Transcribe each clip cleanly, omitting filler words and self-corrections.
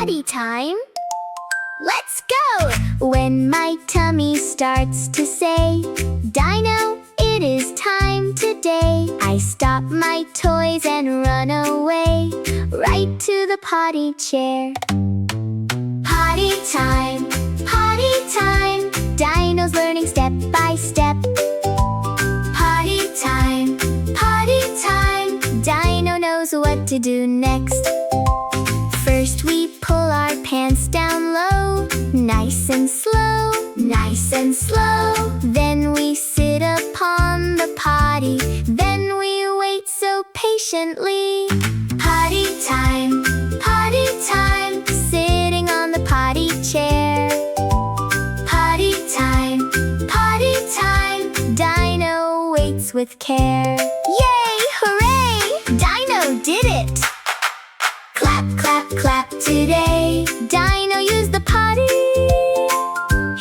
potty time. Let's go! When my tummy starts to say, Dino, it is time today, I stop my toys and run away, right to the potty chair. Potty time, potty time, Dino's learning step by step. Potty time, Dino knows what to do next. First we pull our pants down low, nice and slow, nice and slow. Then we sit upon the potty, then we wait so patiently. Potty time, sitting on the potty chair. Potty time, Dino waits with care. Yay! Hooray! Dino did it! Clap, clap, clap today, Dino used the potty.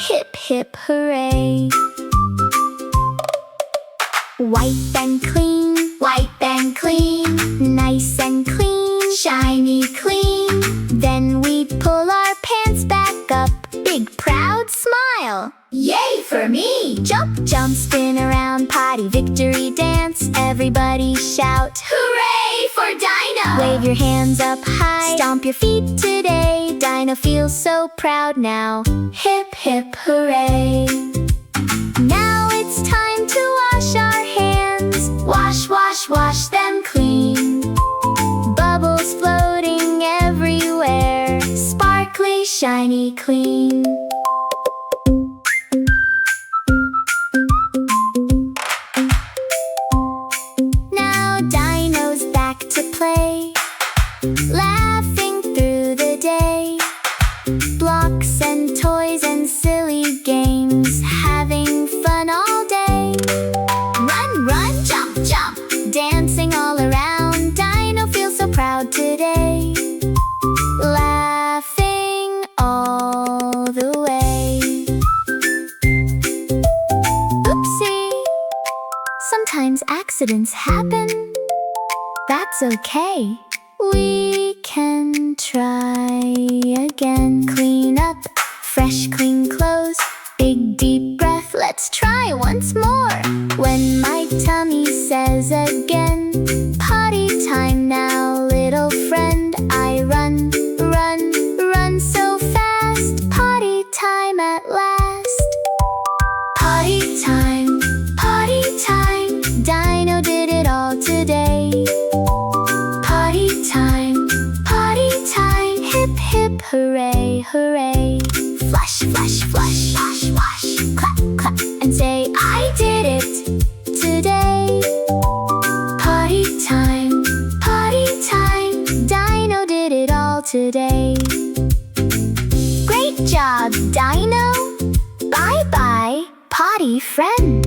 Hip, hip, hooray. White and clean, nice and clean, shiny clean. Then we pull our pants back up, big proud smile. Yay for me! Jump, jump, spin around, potty victory dance. Everybody shout, hooray for Dino! Wave your hands up high, stomp your feet today. Dino feels so proud now. Hip, hip, hooray. Now it's time to wash our hands. Wash, wash, wash them clean. Bubbles floating everywhere, sparkly, shiny, clean. Now Dino's back to play, laughing through the day. Blocks and toys and silly games, having fun all day. Run, run, jump, jump, dancing all around. Dino feels so proud today, laughing all the way. Oopsie! Sometimes accidents happen. That's okay. We can try again. Clean up, fresh clean clothes, big deep breath. Let's try once more. When my tummy says again, potty time now, little friend. I run, run, run so fast. Potty time at last. Potty time, Dino did it all today. Potty time, hip, hip, hooray, hooray. Flush, flush, flush, wash, wash, clap, clap, and say, I did it today. Potty time, Dino did it all today. Great job, Dino. Bye-bye, potty friend.